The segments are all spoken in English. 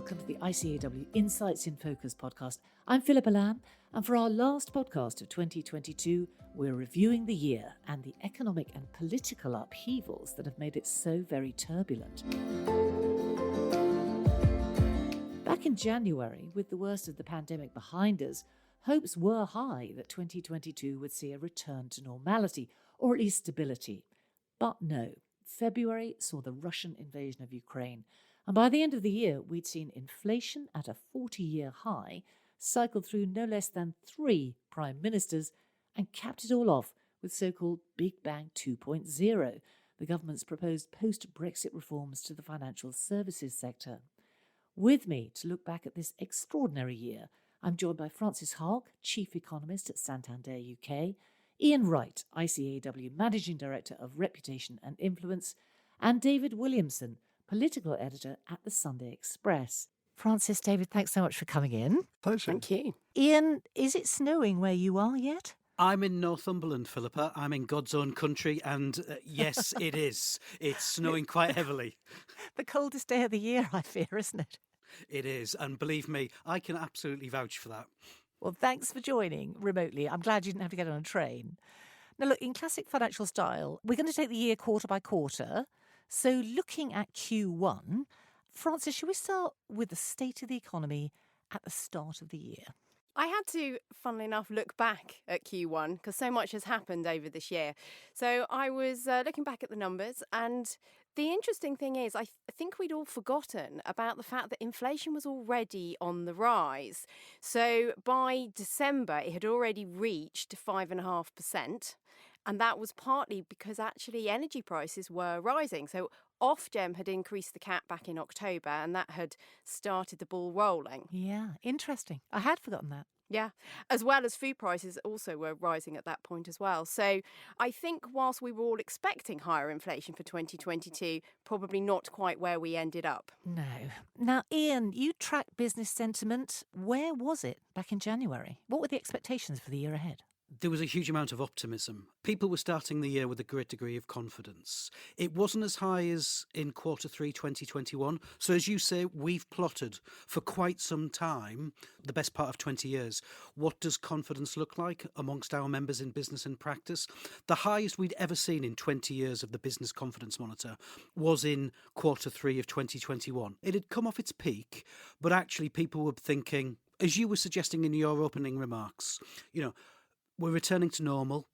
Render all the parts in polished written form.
welcome to the ICAEW Insights In Focus podcast. I'm Philippa, and for our last podcast of 2022, we're reviewing the year and the economic and political upheavals that have made it so very turbulent. Back in January, with the worst of the pandemic behind us, hopes were high that 2022 would see a return to normality, or at least stability. But no, February saw the Russian invasion of Ukraine, and by the end of the year, we'd seen inflation at a 40-year high, cycled through no less than 3 prime ministers, and capped it all off with so-called Big Bang 2.0, the government's proposed post-Brexit reforms to the financial services sector. With me to look back at this extraordinary year, I'm joined by Francis Haque, Chief Economist at Santander UK, Iain Wright, ICAEW Managing Director of Reputation and Influence, and David Williamson, Political Editor at the Sunday Express. Francis, David, thanks so much for coming in. Pleasure. Thank you. Iain, is it snowing where you are yet? I'm in Northumberland, Philippa. I'm in God's own country, and yes, it is. It's snowing quite heavily. The coldest day of the year, I fear, isn't it? It is, and believe me, I can absolutely vouch for that. Well, thanks for joining remotely. I'm glad you didn't have to get on a train. Now, look, in classic financial style, we're going to take the year quarter by quarter. So looking at Q1, Francis, should we start with the state of the economy at the start of the year? I had to, funnily enough, look back at Q1 because so much has happened over this year. So I was looking back at the numbers, and the interesting thing is I think we'd all forgotten about the fact that inflation was already on the rise. So by December, it had already reached 5.5%. And that was partly because actually energy prices were rising. So Ofgem had increased the cap back in October, and that had started the ball rolling. Yeah, interesting. I had forgotten that. Yeah, as well as food prices also were rising at that point as well. So I think whilst we were all expecting higher inflation for 2022, probably not quite where we ended up. No. Now, Iain, you track business sentiment. Where was it back in January? What were the expectations for the year ahead? There was a huge amount of optimism. People were starting the year with a great degree of confidence. It wasn't as high as in Q3 2021. So as you say, we've plotted for quite some time, the best part of 20 years, what does confidence look like amongst our members in business and practice? The highest we'd ever seen in 20 years of the Business Confidence Monitor was in Q3 of 2021. It had come off its peak, but actually people were thinking, as you were suggesting in your opening remarks, we're returning to normal.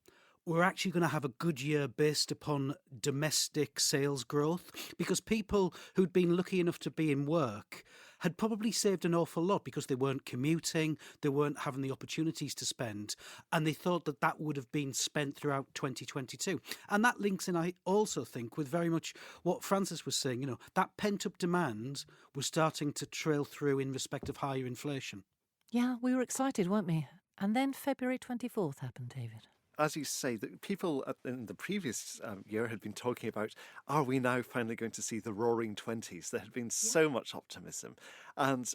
We're actually going to have a good year based upon domestic sales growth because people who'd been lucky enough to be in work had probably saved an awful lot because they weren't commuting, they weren't having the opportunities to spend, and they thought that that would have been spent throughout 2022. And that links in, I also think, with very much what Francis was saying, that pent-up demand was starting to trail through in respect of higher inflation. Yeah, we were excited, weren't we? And then February 24th happened, David. As you say, the people in the previous year had been talking about, are we now finally going to see the roaring 20s? There had been so much optimism. And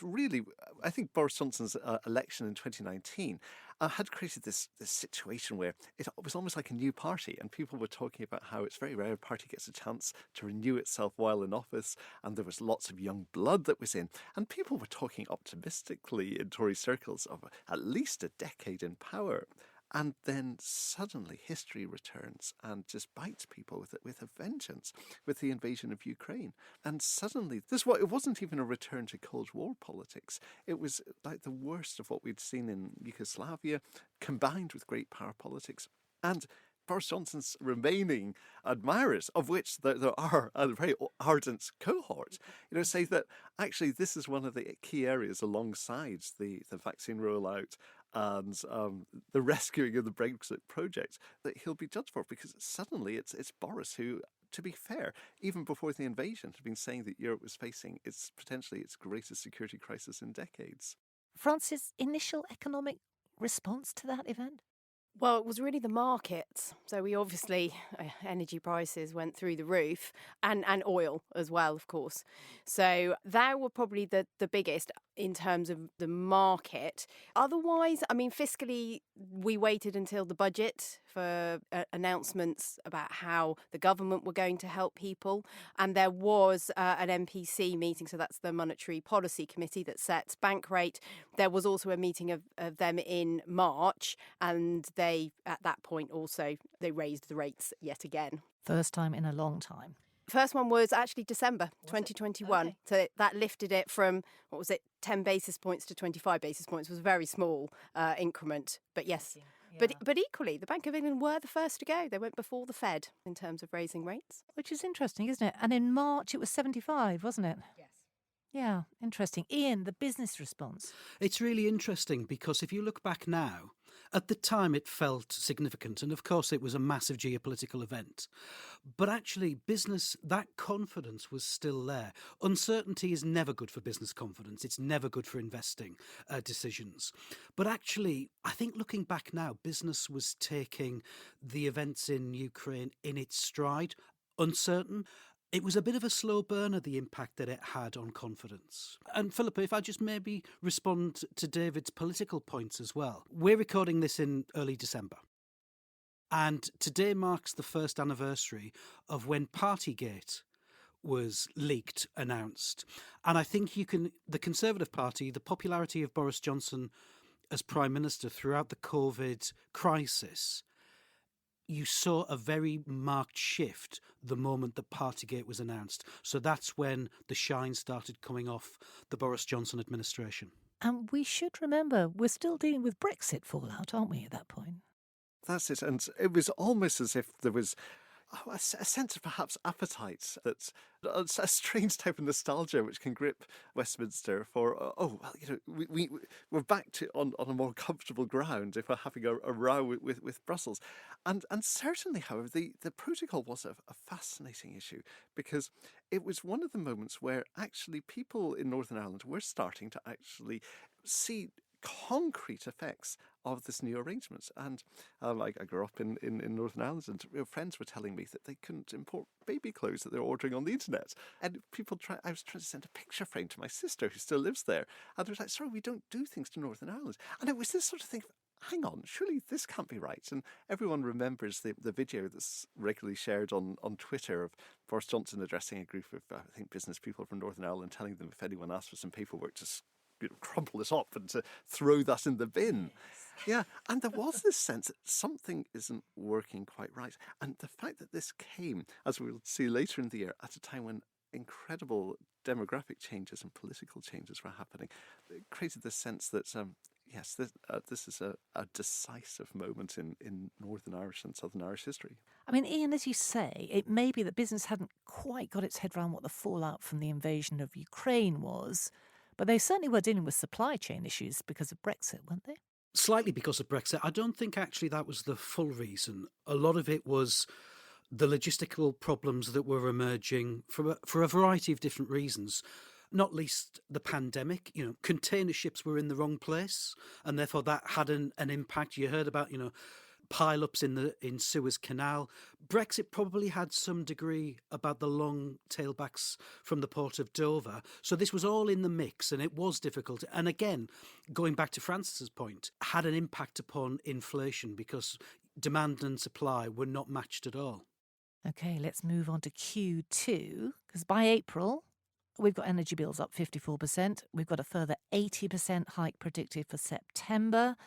really, I think Boris Johnson's election in 2019 had created this situation where it was almost like a new party. And people were talking about how it's very rare a party gets a chance to renew itself while in office. And there was lots of young blood that was in. And people were talking optimistically in Tory circles of at least a decade in power. And then suddenly history returns and just bites people with a vengeance with the invasion of Ukraine. And suddenly it wasn't even a return to Cold War politics. It was like the worst of what we'd seen in Yugoslavia, combined with great power politics. And Boris Johnson's remaining admirers, of which there are a very ardent cohort, say that actually this is one of the key areas alongside the vaccine rollout and the rescuing of the Brexit project that he'll be judged for, because suddenly it's Boris who, to be fair, even before the invasion, had been saying that Europe was facing potentially its greatest security crisis in decades. Francis, initial economic response to that event? Well, it was really the markets. So we obviously, energy prices went through the roof and oil as well, of course. So they were probably the biggest. in terms of the market. Otherwise, I mean, fiscally, we waited until the budget for announcements about how the government were going to help people. And there was an MPC meeting, so that's the Monetary Policy Committee that sets bank rate. There was also a meeting of them in March, and they, at that point also, they raised the rates yet again. First time in a long time. First one was actually December 2021. Okay. So that lifted it from, 10 basis points to 25 basis points. It was a very small increment. But yes, Yeah. but equally, the Bank of England were the first to go. They went before the Fed in terms of raising rates. Which is interesting, isn't it? And in March it was 75, wasn't it? Yes. Yeah, interesting. Iain, the business response. It's really interesting because if you look back now, at the time it felt significant, and of course it was a massive geopolitical event. But actually, business, that confidence was still there. Uncertainty is never good for business confidence. It's never good for investing decisions. But actually, I think looking back now, business was taking the events in Ukraine in its stride. Uncertain. It was a bit of a slow burner, the impact that it had on confidence. And Philippa, if I just maybe respond to David's political points as well. We're recording this in early December. And today marks the first anniversary of when Partygate was leaked, announced. And I think the Conservative Party, the popularity of Boris Johnson as Prime Minister throughout the COVID crisis, you saw a very marked shift the moment that Partygate was announced. So that's when the shine started coming off the Boris Johnson administration. And we should remember, we're still dealing with Brexit fallout, aren't we, at that point? That's it. And it was almost as if there was a sense of perhaps appetite, that a strange type of nostalgia which can grip Westminster for, we're back to on a more comfortable ground if we're having a row with Brussels. And certainly, however, the protocol was a fascinating issue, because it was one of the moments where actually people in Northern Ireland were starting to actually see concrete effects of this new arrangement. And I grew up in Northern Ireland, and friends were telling me that they couldn't import baby clothes that they were ordering on the internet. And I was trying to send a picture frame to my sister who still lives there, and they were like, sorry, we don't do things to Northern Ireland. And it was this sort of thing, hang on, surely this can't be right. And everyone remembers the video that's regularly shared on Twitter of Boris Johnson addressing a group of, I think, business people from Northern Ireland, telling them if anyone asks for some paperwork, just crumple it up and to throw that in the bin. Yeah, and there was this sense that something isn't working quite right. And the fact that this came, as we'll see later in the year, at a time when incredible demographic changes and political changes were happening, it created this sense that, yes, this is a decisive moment in Northern Irish and Southern Irish history. I mean, Iain, as you say, it may be that business hadn't quite got its head around what the fallout from the invasion of Ukraine was, but they certainly were dealing with supply chain issues because of Brexit, weren't they? Slightly because of Brexit. I don't think actually that was the full reason. A lot of it was the logistical problems that were emerging for a variety of different reasons, not least the pandemic. Container ships were in the wrong place, and therefore that had an impact. You heard about, pile-ups in Suez Canal. Brexit probably had some degree about the long tailbacks from the port of Dover. So this was all in the mix, and it was difficult. And again, going back to Francis's point, had an impact upon inflation because demand and supply were not matched at all. OK, let's move on to Q2, because by April, we've got energy bills up 54%. We've got a further 80% hike predicted for September.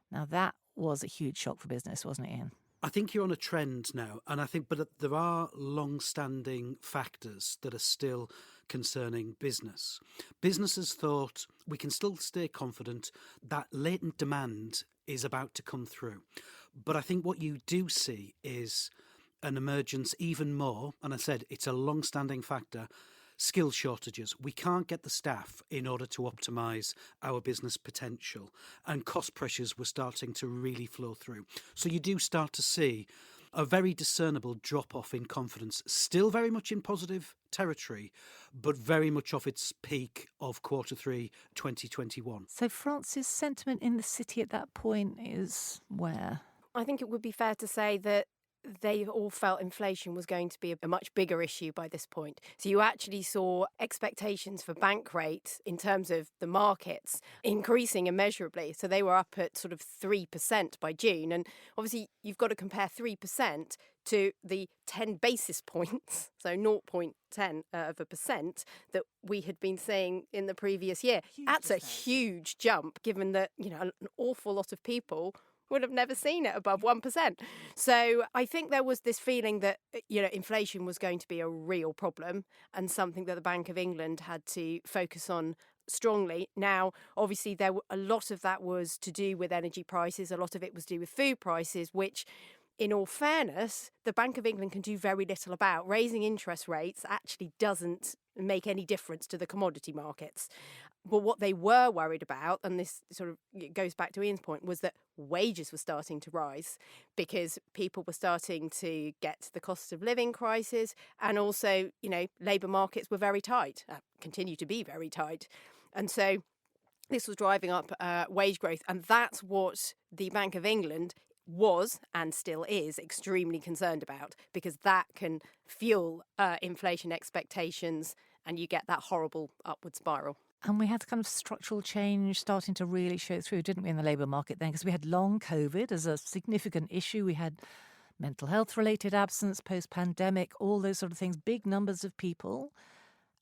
Now, that was a huge shock for business, wasn't it, Iain? I think you're on a trend now, and but there are long-standing factors that are still concerning business. Businesses thought we can still stay confident that latent demand is about to come through. But I think what you do see is an emergence even more, and I said it's a long-standing factor, skill shortages. We can't get the staff in order to optimise our business potential, and cost pressures were starting to really flow through. So you do start to see a very discernible drop-off in confidence, still very much in positive territory, but very much off its peak of Q3 2021. So France's sentiment in the city at that point is where? I think it would be fair to say that they all felt inflation was going to be a much bigger issue by this point. So you actually saw expectations for bank rates in terms of the markets increasing immeasurably. So they were up at sort of 3% by June. And obviously you've got to compare 3% to the 10 basis points, so 0.10 of a percent that we had been seeing in the previous year. That's a huge jump, given that, an awful lot of people would have never seen it above 1%. So I think there was this feeling that, inflation was going to be a real problem and something that the Bank of England had to focus on strongly. Now, obviously, a lot of that was to do with energy prices. A lot of it was to do with food prices, which, in all fairness, the Bank of England can do very little about. Raising interest rates actually doesn't make any difference to the commodity markets. But what they were worried about, and this sort of goes back to Iain's point, was that wages were starting to rise because people were starting to get the cost of living crisis, and also, labour markets were very tight, continue to be very tight. And so this was driving up wage growth. And that's what the Bank of England was and still is extremely concerned about, because that can fuel inflation expectations and you get that horrible upward spiral. And we had kind of structural change starting to really show through, didn't we, in the labour market then? Because we had long COVID as a significant issue. We had mental health related absence, post-pandemic, all those sort of things, big numbers of people.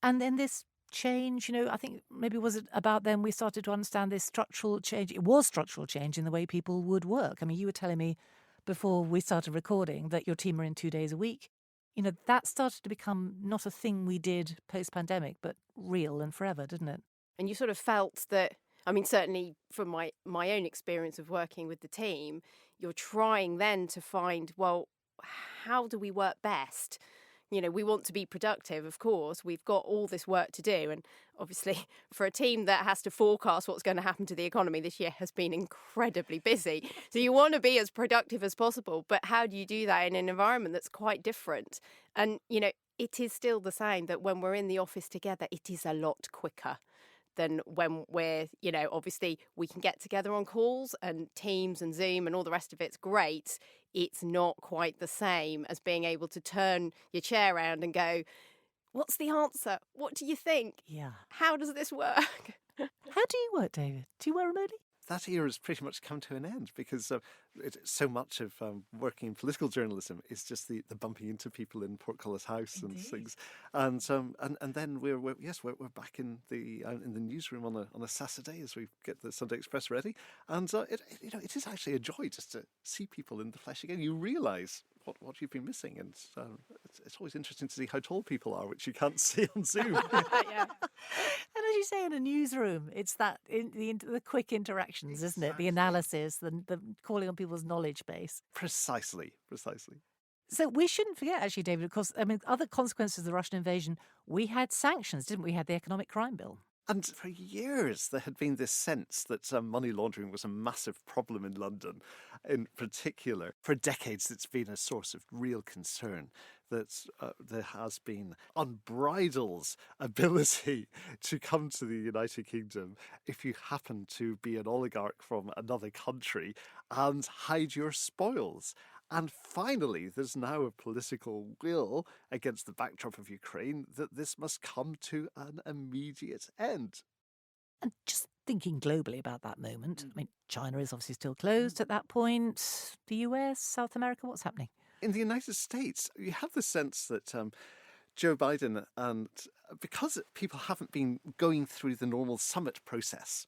And then this change, I think maybe was it about then we started to understand this structural change. It was structural change in the way people would work. I mean, you were telling me before we started recording that your team are in 2 days a week. That started to become not a thing we did post-pandemic, but real and forever, didn't it? And you sort of felt that, certainly from my own experience of working with the team, you're trying then to find, well, how do we work best? We want to be productive, of course. We've got all this work to do. And obviously, for a team that has to forecast what's going to happen to the economy, this year has been incredibly busy. So you want to be as productive as possible. But how do you do that in an environment that's quite different? And, it is still the same that when we're in the office together, it is a lot quicker than when we're, obviously we can get together on calls and Teams and Zoom and all the rest of it's great. It's not quite the same as being able to turn your chair around and go, what's the answer? What do you think? Yeah. How does this work? How do you work, David? Do you work remotely? That era has pretty much come to an end because so much of working in political journalism is just the bumping into people in Portcullis House and things, and then we're back in the newsroom on a Saturday as we get the Sunday Express ready, and it is actually a joy just to see people in the flesh again. You realise what you've been missing, and it's always interesting to see how tall people are, which you can't see on Zoom. Yeah. And as you say, in a newsroom, it's that the quick interactions, isn't it? The analysis, the calling on people's knowledge base. Precisely. So we shouldn't forget, actually, David, of course, other consequences of the Russian invasion, we had sanctions, didn't we? We had the economic crime bill. And for years, there had been this sense that money laundering was a massive problem in London, in particular. For decades, it's been a source of real concern that there has been unbridled ability to come to the United Kingdom if you happen to be an oligarch from another country and hide your spoils. And finally, there's now a political will against the backdrop of Ukraine that this must come to an immediate end. And just thinking globally about that moment, China is obviously still closed at that point. The US, South America, what's happening? In the United States, you have the sense that Joe Biden, and because people haven't been going through the normal summit process,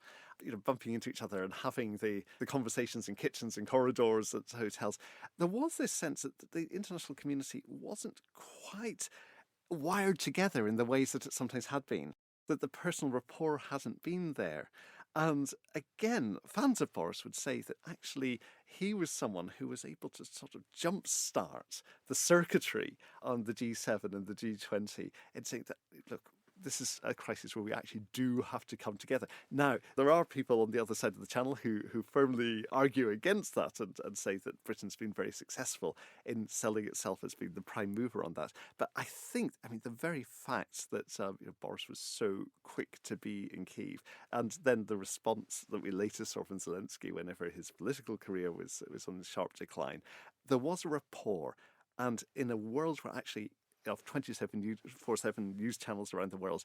bumping into each other and having the conversations in kitchens and corridors at hotels, there was this sense that the international community wasn't quite wired together in the ways that it sometimes had been, that the personal rapport hadn't been there. And again, fans of Boris would say that actually he was someone who was able to sort of jumpstart the circuitry on the G7 and the G20 and saying that, look, this is a crisis where we actually do have to come together. Now, there are people on the other side of the channel who firmly argue against that and say that Britain's been very successful in selling itself as being the prime mover on that. But I think, the very fact that Boris was so quick to be in Kyiv, and then the response that we later saw from Zelensky whenever his political career was on sharp decline, there was a rapport. And in a world where actually of 24/7 news channels around the world,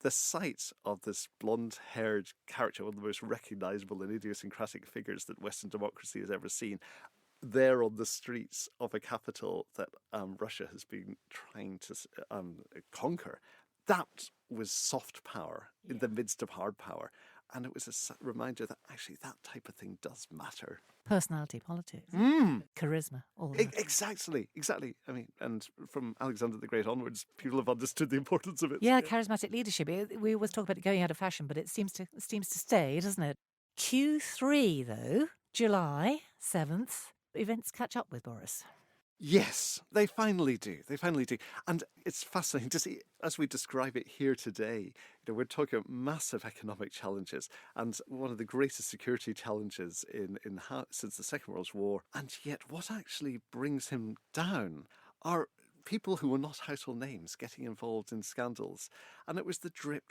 the sight of this blonde-haired character, one of the most recognisable and idiosyncratic figures that Western democracy has ever seen, there on the streets of a capital that Russia has been trying to conquer, that was soft power in the midst of hard power. And it was a reminder that actually that type of thing does matter. Personality politics, charisma, all that. Exactly. And from Alexander the Great onwards, people have understood the importance of it. Yeah, charismatic leadership. We always talk about it going out of fashion, but it seems to stay, doesn't it? Q3, though, July 7th, events catch up with Boris. Yes, they finally do. And it's fascinating to see, as we describe it here today, we're talking about massive economic challenges and one of the greatest security challenges since the Second World War. And yet what actually brings him down are people who were not household names getting involved in scandals. And it was the drip.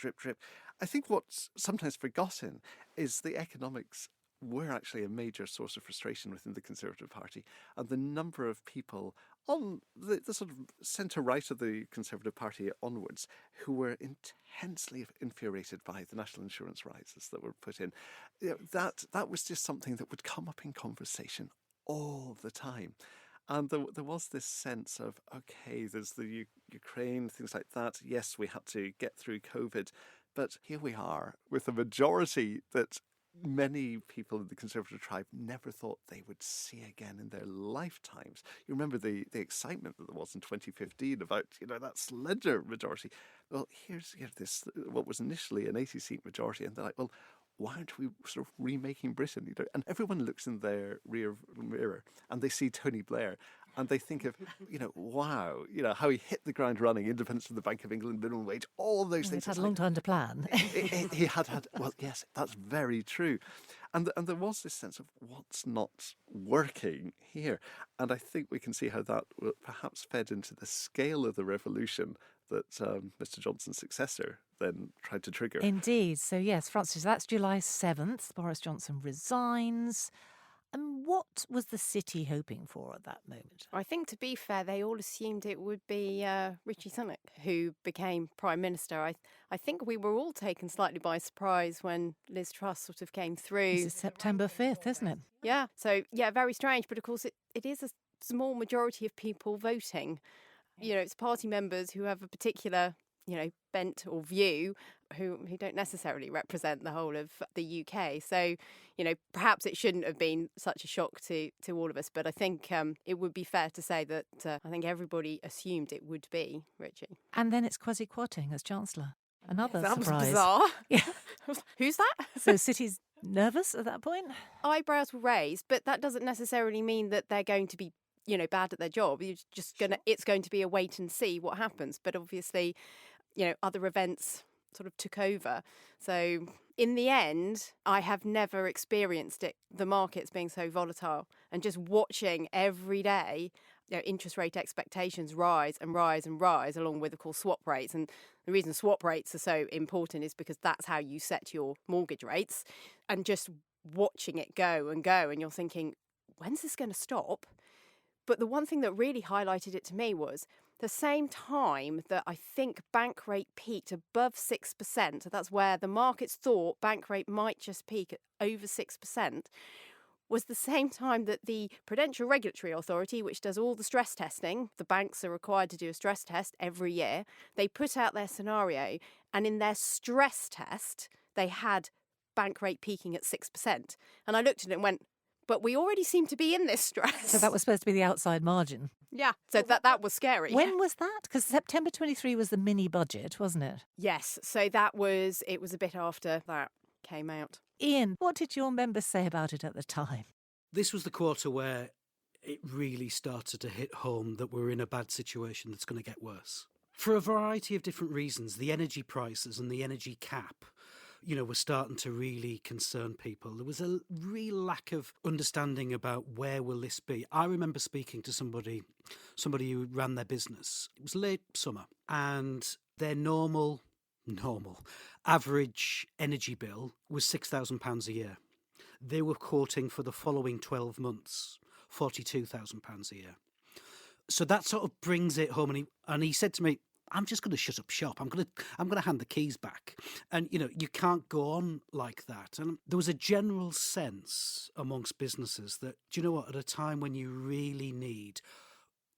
I think what's sometimes forgotten is the economics were actually a major source of frustration within the Conservative Party, and the number of people on the sort of centre-right of the Conservative Party onwards who were intensely infuriated by the national insurance rises that were put in. That was just something that would come up in conversation all the time. And there was this sense of, okay, there's the Ukraine, things like that. Yes, we had to get through COVID, but here we are with a majority that many people in the Conservative tribe never thought they would see again in their lifetimes. You remember the excitement that there was in 2015 about that slender majority. Well, here's this what was initially an 80-seat majority, and they're like, well, why aren't we sort of remaking Britain? And everyone looks in their rear mirror and they see Tony Blair. And they think of, wow, how he hit the ground running, independence from the Bank of England, minimum wage, all those things. He's had a long time to plan. He had, well, yes, that's very true. And there was this sense of what's not working here. And I think we can see how that perhaps fed into the scale of the revolution that Mr. Johnson's successor then tried to trigger. Indeed. So, yes, Francis, that's July 7th. Boris Johnson resigns. And what was the city hoping for at that moment? I think, to be fair, they all assumed it would be Rishi Sunak who became Prime Minister. I think we were all taken slightly by surprise when Liz Truss sort of came through. This is September 5th, isn't it? Yeah. So, yeah, very strange. But, of course, it is a small majority of people voting. It's party members who have a particular, bent or view who don't necessarily represent the whole of the UK. So, perhaps it shouldn't have been such a shock to all of us. But I think it would be fair to say that I think everybody assumed it would be Richie. And then it's Kwasi Kwarteng as Chancellor. Another that surprise. Was bizarre. Yeah. Who's that? So city's nervous at that point? Eyebrows were raised, but that doesn't necessarily mean that they're going to be bad at their job. It's going to be a wait and see what happens. But obviously, other events sort of took over. So in the end, I have never experienced the markets being so volatile, and just watching every day, interest rate expectations rise and rise and rise, along with, of course, swap rates. And the reason swap rates are so important is because that's how you set your mortgage rates, and just watching it go and go. And you're thinking, when's this going to stop? But the one thing that really highlighted it to me was the same time that I think bank rate peaked above 6%, so that's where the markets thought bank rate might just peak at over 6%, was the same time that the Prudential Regulatory Authority, which does all the stress testing, the banks are required to do a stress test every year, they put out their scenario, and in their stress test, they had bank rate peaking at 6%. And I looked at it and went, but we already seem to be in this stress. So that was supposed to be the outside margin. Yeah, so that was scary. When was that? Because September 23 was the mini budget, wasn't it? Yes, so it was a bit after that came out. Iain, what did your members say about it at the time? This was the quarter where it really started to hit home that we're in a bad situation that's going to get worse. For a variety of different reasons, the energy prices and the energy cap, were starting to really concern people. There was a real lack of understanding about where will this be. I remember speaking to somebody who ran their business. It was late summer, and their normal average energy bill was £6,000 a year. They were quoting for the following 12 months, £42,000 a year. So that sort of brings it home. And he said to me, I'm just going to shut up shop. I'm going to hand the keys back. And, you can't go on like that. And there was a general sense amongst businesses that, do you know what, at a time when you really need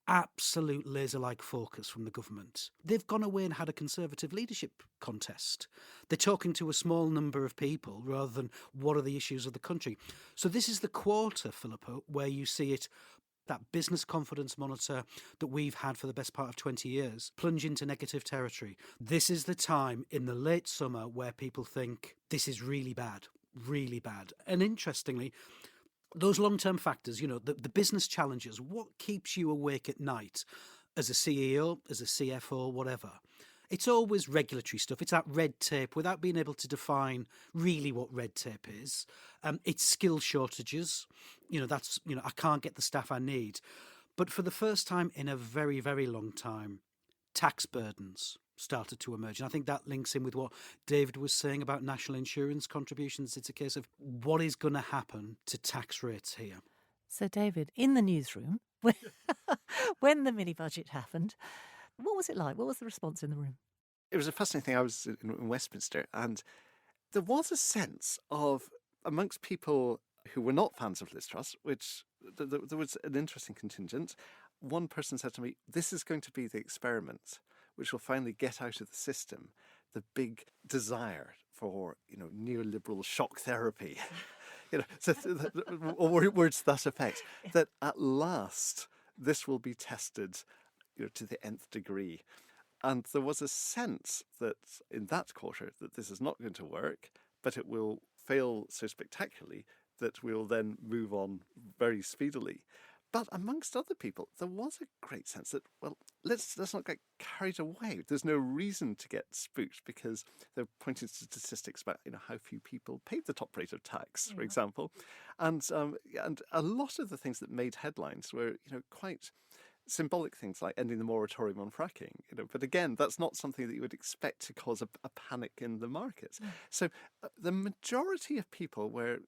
absolute laser-like focus from the government, they've gone away and had a Conservative leadership contest. They're talking to a small number of people rather than what are the issues of the country. So this is the quarter, Philippa, where you see it, that business confidence monitor that we've had for the best part of 20 years, plunge into negative territory. This is the time in the late summer where people think this is really bad, really bad. And interestingly, those long-term factors, the business challenges, what keeps you awake at night as a CEO, as a CFO, whatever? It's always regulatory stuff. It's that red tape without being able to define really what red tape is. It's skill shortages. I can't get the staff I need. But for the first time in a very, very long time, tax burdens started to emerge. And I think that links in with what David was saying about national insurance contributions. It's a case of what is going to happen to tax rates here. So, David, in the newsroom, when the mini-budget happened, what was it like? What was the response in the room? It was a fascinating thing. I was in Westminster, and there was a sense of, amongst people who were not fans of Liz Truss, which there was an interesting contingent. One person said to me, this is going to be the experiment which will finally get out of the system the big desire for, neoliberal shock therapy. Or words to that effect, that at last this will be tested to the nth degree. And there was a sense that in that quarter that this is not going to work, but it will fail so spectacularly that we'll then move on very speedily. But amongst other people, there was a great sense that, well, let's not get carried away. There's no reason to get spooked because they're pointing to statistics about how few people paid the top rate of tax, for example, and a lot of the things that made headlines were quite symbolic things like ending the moratorium on fracking. But again, that's not something that you would expect to cause a panic in the markets. So the majority of people were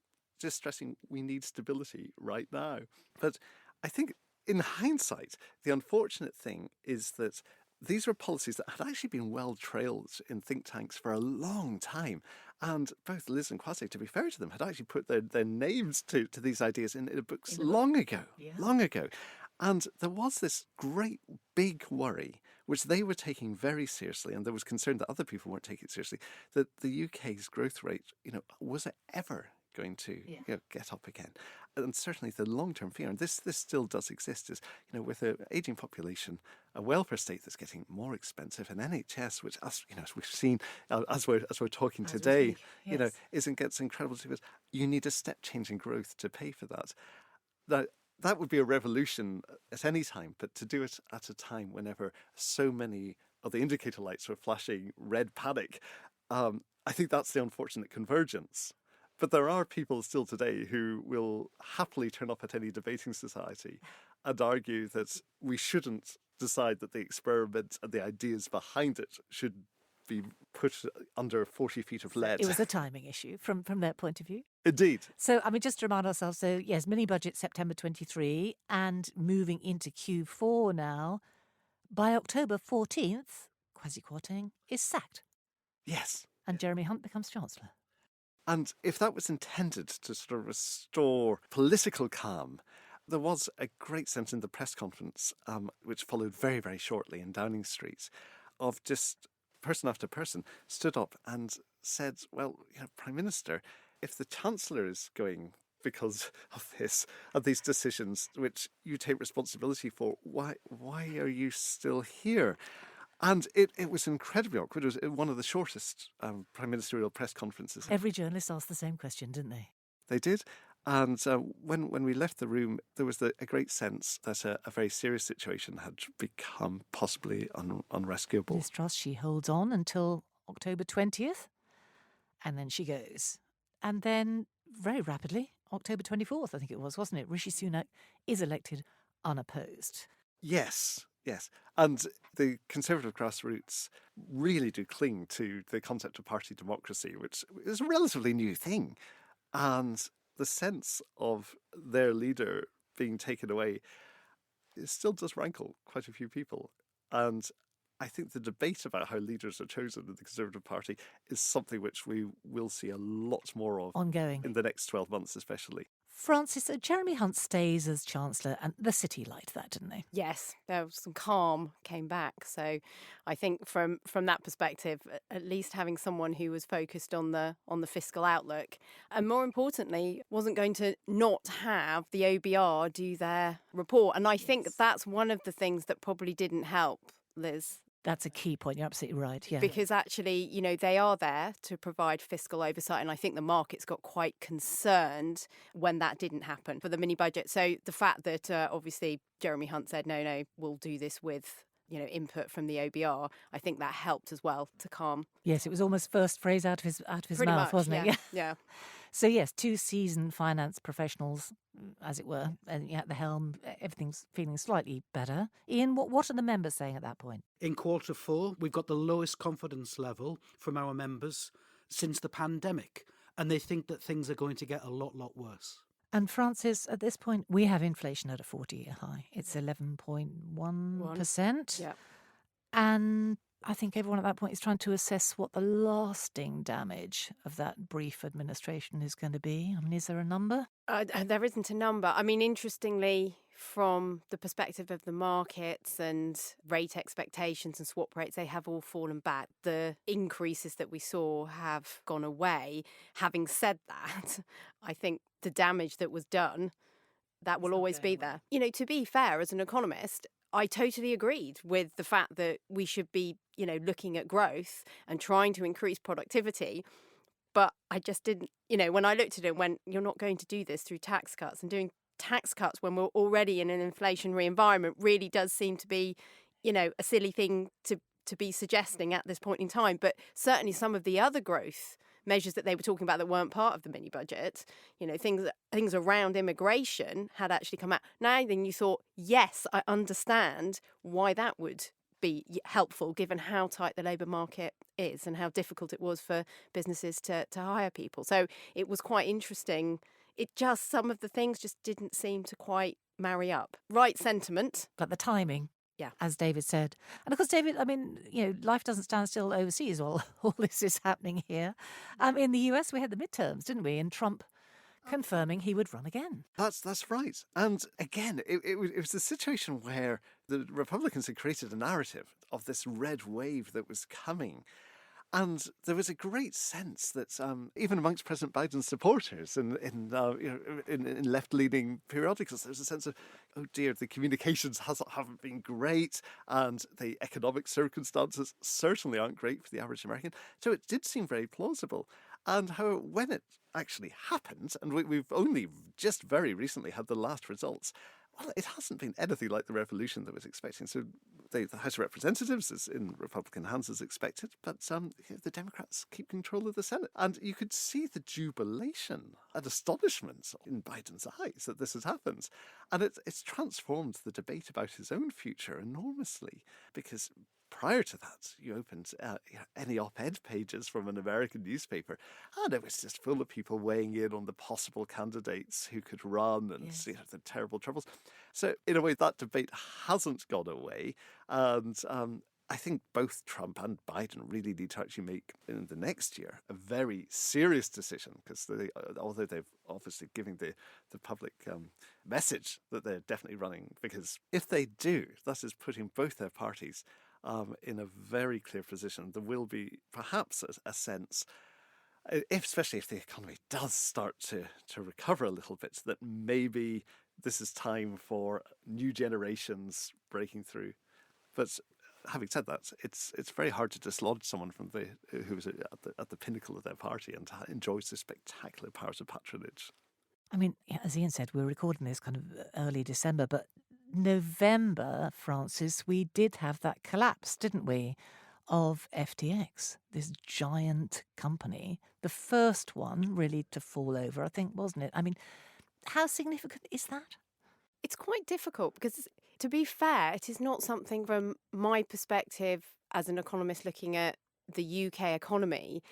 just stressing we need stability right now. But I think in hindsight, the unfortunate thing is that these were policies that had actually been well trailed in think tanks for a long time. And both Liz and Kwasi, to be fair to them, had actually put their names to these ideas in books long ago. And there was this great big worry, which they were taking very seriously, and there was concern that other people weren't taking it seriously, that the UK's growth rate, was it ever going to get up again? And certainly the long-term fear, and this still does exist, is with an ageing population, a welfare state that's getting more expensive, an NHS which, as we've seen as we're talking today, gets incredible. You need a step change in growth to pay for that. That would be a revolution at any time, but to do it at a time whenever so many of the indicator lights were flashing red panic, I think that's the unfortunate convergence. But there are people still today who will happily turn up at any debating society and argue that we shouldn't decide that the experiment and the ideas behind it should be put under 40 feet of lead. It was a timing issue from their point of view. Indeed. So, just to remind ourselves, yes, mini-budget September 23 and moving into Q4 now. By October 14th, Kwasi Kwarteng is sacked. Yes. And Jeremy Hunt becomes Chancellor. And if that was intended to sort of restore political calm, there was a great sense in the press conference, which followed very, very shortly in Downing Street, of just person after person stood up and said, well, Prime Minister, if the Chancellor is going because of this, of these decisions which you take responsibility for, why are you still here? And it was incredibly awkward. It was one of the shortest prime ministerial press conferences. Every journalist asked the same question, didn't they? They did. And when we left the room, there was a great sense that a very serious situation had become possibly unrescuable. Liz Truss, she holds on until October 20th, and then she goes. And then, very rapidly, October 24th, I think it was, wasn't it? Rishi Sunak is elected unopposed. Yes. And the Conservative grassroots really do cling to the concept of party democracy, which is a relatively new thing. And the sense of their leader being taken away, it still does rankle quite a few people. And I think the debate about how leaders are chosen in the Conservative Party is something which we will see a lot more of Ongoing. in the next 12 months, especially. Francis, Jeremy Hunt stays as Chancellor, and the City liked that, didn't they? Yes, there was some calm came back. So I think from that perspective, at least having someone who was focused on the fiscal outlook, and more importantly, wasn't going to not have the OBR do their report. And I think that's one of the things that probably didn't help, Liz. That's a key point. You're absolutely right. Yeah. Because actually, they are there to provide fiscal oversight. And I think the markets got quite concerned when that didn't happen for the mini budget. So the fact that obviously Jeremy Hunt said, no, we'll do this with input from the OBR, I think that helped as well to calm. Yes, it was almost first phrase out of his Pretty mouth, much, wasn't it? Yeah. So yes, two seasoned finance professionals, as it were, and at the helm, everything's feeling slightly better. Iain, what are the members saying at that point? In quarter four, we've got the lowest confidence level from our members since the pandemic, and they think that things are going to get a lot worse. And Francis, at this point, we have inflation at a 40-year high. It's 11.1%. Yeah. And I think everyone at that point is trying to assess what the lasting damage of that brief administration is going to be. I mean, is there a number? There isn't a number. I mean, interestingly, from the perspective of the markets and rate expectations and swap rates, they have all fallen back. The increases that we saw have gone away. Having said that, I think the damage that was done, that will always be there. To be fair, as an economist, I totally agreed with the fact that we should be, looking at growth and trying to increase productivity. But I just didn't, when I looked at it and went, you're not going to do this through tax cuts, and doing tax cuts when we're already in an inflationary environment really does seem to be, a silly thing to be suggesting at this point in time. But certainly some of the other growth measures that they were talking about that weren't part of the mini budget, things around immigration had actually come out. Now then you thought, yes, I understand why that would be helpful given how tight the labour market is and how difficult it was for businesses to hire people. So it was quite interesting. Some of the things just didn't seem to quite marry up. Right sentiment. But the timing. Yeah. As David said. And of course, David, I mean, life doesn't stand still overseas while all this is happening here. In the US, we had the midterms, didn't we? And Trump confirming he would run again. That's right. And again, it was a situation where the Republicans had created a narrative of this red wave that was coming. And there was a great sense that even amongst President Biden's supporters in left-leaning periodicals, there was a sense of, oh dear, the communications haven't been great, and the economic circumstances certainly aren't great for the average American. So it did seem very plausible. And how when it actually happened, and we've only just very recently had the last results, well, it hasn't been anything like the revolution that was expecting. So the House of Representatives is in Republican hands as expected, but the Democrats keep control of the Senate. And you could see the jubilation and astonishment in Biden's eyes that this has happened. And it's transformed the debate about his own future enormously, because prior to that, you opened any op-ed pages from an American newspaper, and it was just full of people weighing in on the possible candidates who could run and the terrible troubles. So in a way, that debate hasn't gone away. And I think both Trump and Biden really need to actually make, in the next year, a very serious decision, because although they've obviously given the public message that they're definitely running, because if they do, that is putting both their parties in a very clear position. There will be perhaps a sense, especially if the economy does start to recover a little bit, that maybe this is time for new generations breaking through. But having said that, it's very hard to dislodge someone from who was at the pinnacle of their party and enjoys the spectacular powers of patronage. I mean, as Iain said, we're recording this kind of early December, but November, Francis, we did have that collapse, didn't we, of FTX, this giant company, the first one really to fall over, I think, wasn't it? I mean, how significant is that? It's quite difficult because, to be fair, it is not something from my perspective as an economist looking at the UK economy.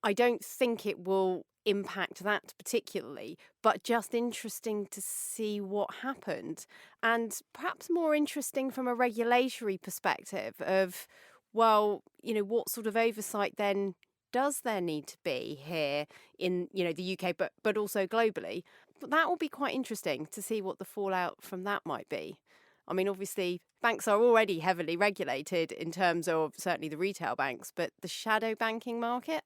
I don't think it will impact that particularly, but just interesting to see what happened. And perhaps more interesting from a regulatory perspective of, well, what sort of oversight then does there need to be here in, the UK, but also globally? But that will be quite interesting to see what the fallout from that might be. I mean, obviously, banks are already heavily regulated in terms of certainly the retail banks, but the shadow banking market,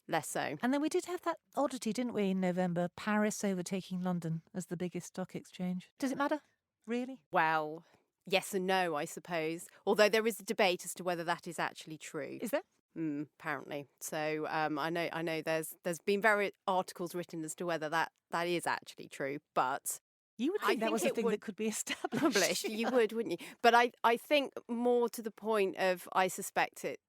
less so. And then we did have that oddity, didn't we, in November, Paris overtaking London as the biggest stock exchange. Does it matter, really? Well, yes and no, I suppose. Although there is a debate as to whether that is actually true. Is there? Apparently. So I know there's been various articles written as to whether that is actually true, but you would think that was a thing that could be established. You would, wouldn't you? But I think more to the point of, I suspect it,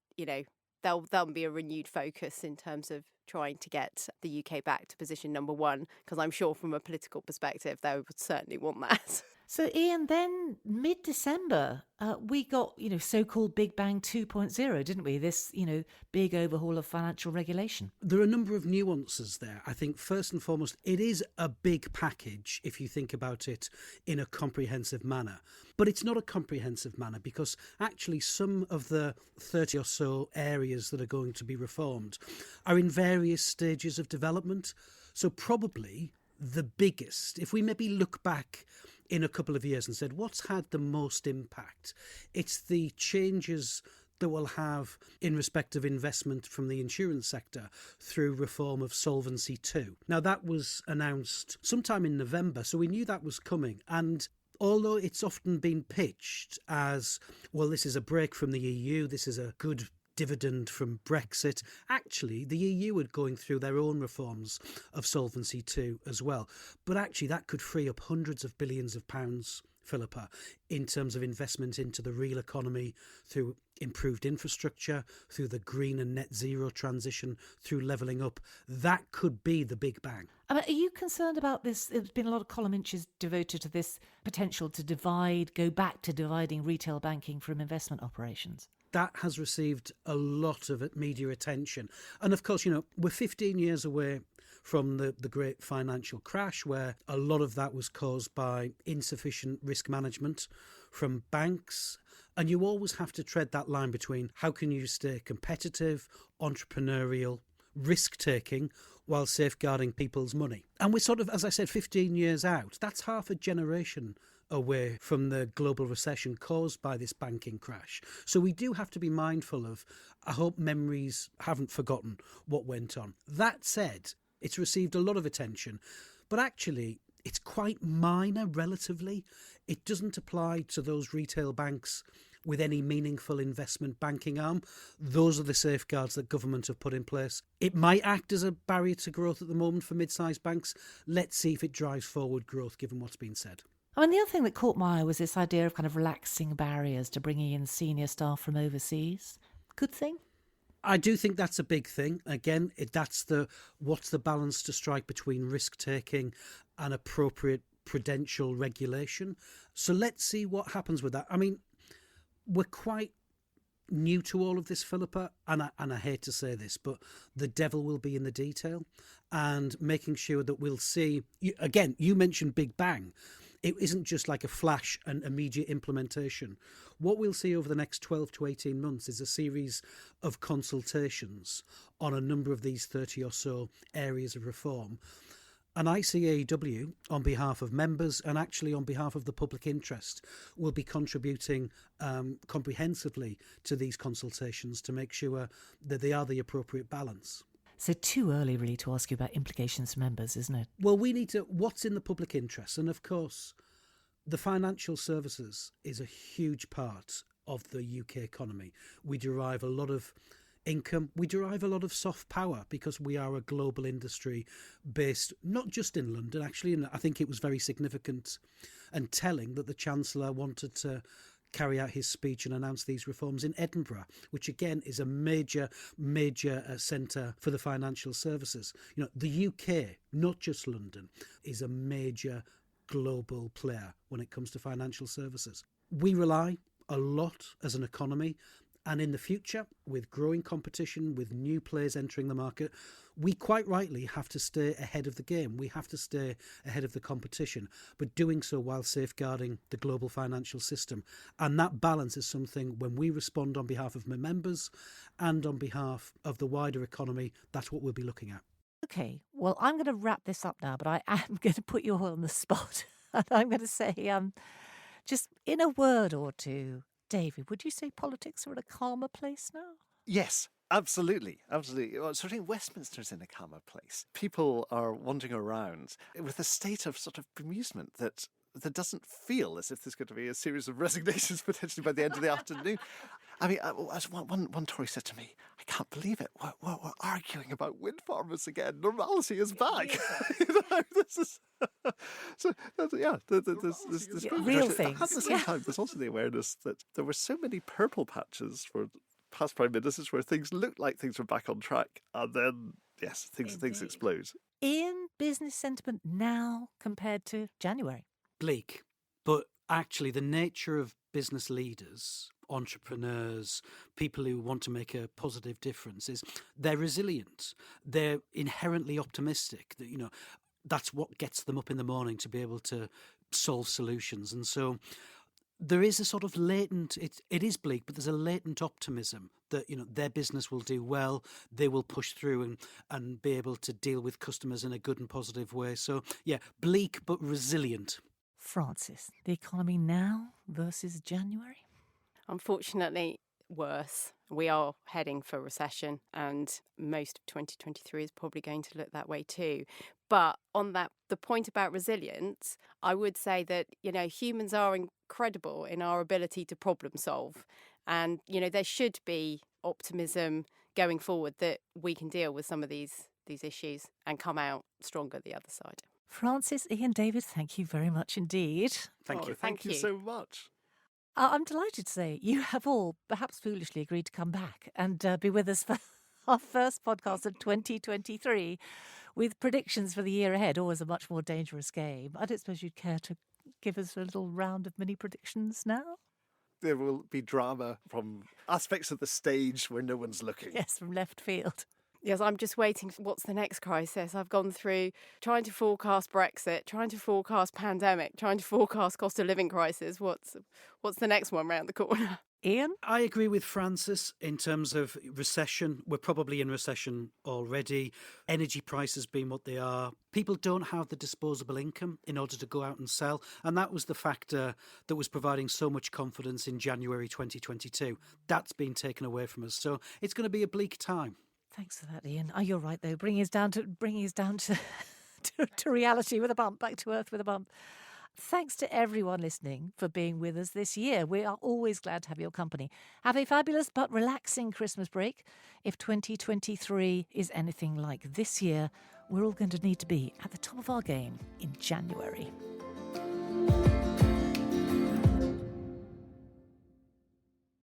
there'll be a renewed focus in terms of trying to get the UK back to position number one, because I'm sure from a political perspective they would certainly want that. So, Iain, then mid-December, we got, so-called Big Bang 2.0, didn't we? This, big overhaul of financial regulation. There are a number of nuances there. I think, first and foremost, it is a big package if you think about it in a comprehensive manner. But it's not a comprehensive manner because actually some of the 30 or so areas that are going to be reformed are in various stages of development. So probably the biggest, if we maybe look back in a couple of years and said, what's had the most impact? It's the changes that we'll have in respect of investment from the insurance sector through reform of Solvency II. Now, that was announced sometime in November, so we knew that was coming. And although it's often been pitched as, well, this is a break from the EU, this is a good dividend from Brexit. Actually, the EU are going through their own reforms of Solvency II as well. But actually, that could free up hundreds of billions of pounds, Philippa, in terms of investment into the real economy through improved infrastructure, through the green and net zero transition, through levelling up. That could be the big bang. I mean, are you concerned about this? There's been a lot of column inches devoted to this potential to go back to dividing retail banking from investment operations. That has received a lot of media attention. And of course, we're 15 years away from the great financial crash, where a lot of that was caused by insufficient risk management from banks. And you always have to tread that line between how can you stay competitive, entrepreneurial, risk-taking, while safeguarding people's money. And we're sort of, as I said, 15 years out. That's half a generation away from the global recession caused by this banking crash. So we do have to be mindful of, I hope memories haven't forgotten what went on. That said, it's received a lot of attention, but actually it's quite minor relatively. It doesn't apply to those retail banks with any meaningful investment banking arm. Those are the safeguards that government have put in place. It might act as a barrier to growth at the moment for mid-sized banks. Let's see if it drives forward growth, given what's been said. I mean, the other thing that caught my eye was this idea of kind of relaxing barriers to bringing in senior staff from overseas. Good thing? I do think that's a big thing. Again, what's the balance to strike between risk-taking and appropriate prudential regulation. So let's see what happens with that. I mean, we're quite new to all of this, Philippa, and I hate to say this, but the devil will be in the detail, and making sure that we'll see. Again, you mentioned Big Bang. It isn't just like a flash and immediate implementation. What we'll see over the next 12 to 18 months is a series of consultations on a number of these 30 or so areas of reform. And ICAEW, on behalf of members and actually on behalf of the public interest, will be contributing comprehensively to these consultations to make sure that they are the appropriate balance. So too early really to ask you about implications for members, isn't it? Well, we need to, what's in the public interest? And of course, the financial services is a huge part of the UK economy. We derive a lot of income. We derive a lot of soft power because we are a global industry based not just in London, actually. And I think it was very significant and telling that the Chancellor wanted to carry out his speech and announce these reforms in Edinburgh, which again is a major centre for the financial services. You know, the UK, not just London, is a major global player when it comes to financial services. We rely a lot as an economy, and in the future, with growing competition, with new players entering the market, we quite rightly have to stay ahead of the game. We have to stay ahead of the competition, but doing so while safeguarding the global financial system. And that balance is something, when we respond on behalf of my members and on behalf of the wider economy, that's what we'll be looking at. Okay, well, I'm going to wrap this up now, but I am going to put you all on the spot. And I'm going to say, just in a word or two, David, would you say politics are in a calmer place now? Yes, absolutely. Absolutely. Well, certainly Westminster's in a calmer place. People are wandering around with a state of sort of bemusement that doesn't feel as if there's going to be a series of resignations potentially by the end of the afternoon. I mean, as one Tory said to me, I can't believe it. We're arguing about wind farmers again. Normality is back. This is so. There's real things. At the same time, there's also the awareness that there were so many purple patches for past prime ministers where things looked like things were back on track, and then yes, things explode. In business sentiment now compared to January. Bleak, but actually the nature of business leaders, entrepreneurs, people who want to make a positive difference is they're resilient. They're inherently optimistic. That, you know, that's what gets them up in the morning to be able to solve solutions. And so there is a sort of latent, it is bleak, but there's a latent optimism that, you know, their business will do well, they will push through and be able to deal with customers in a good and positive way. So yeah, bleak but resilient. Francis, the economy now versus January? Unfortunately, worse. We are heading for recession, and most of 2023 is probably going to look that way too. But on the point about resilience, I would say that, you know, humans are incredible in our ability to problem solve. And, you know, there should be optimism going forward that we can deal with some of these issues and come out stronger the other side. Francis, Iain, David, thank you very much indeed. Thank you. Thank you so much. I'm delighted to say you have all, perhaps foolishly, agreed to come back and be with us for our first podcast of 2023 with predictions for the year ahead. Always a much more dangerous game. I don't suppose you'd care to give us a little round of mini predictions now? There will be drama from aspects of the stage where no one's looking. Yes, from left field. Yes, I'm just waiting. What's the next crisis? I've gone through trying to forecast Brexit, trying to forecast pandemic, trying to forecast cost of living crisis. What's the next one round the corner? Iain? I agree with Francis in terms of recession. We're probably in recession already. Energy prices being what they are. People don't have the disposable income in order to go out and sell. And that was the factor that was providing so much confidence in January 2022. That's been taken away from us. So it's going to be a bleak time. Thanks for that, Iain. Oh, you're right, though. Bringing us down to to reality with a bump, back to earth with a bump. Thanks to everyone listening for being with us this year. We are always glad to have your company. Have a fabulous but relaxing Christmas break. If 2023 is anything like this year, we're all going to need to be at the top of our game in January.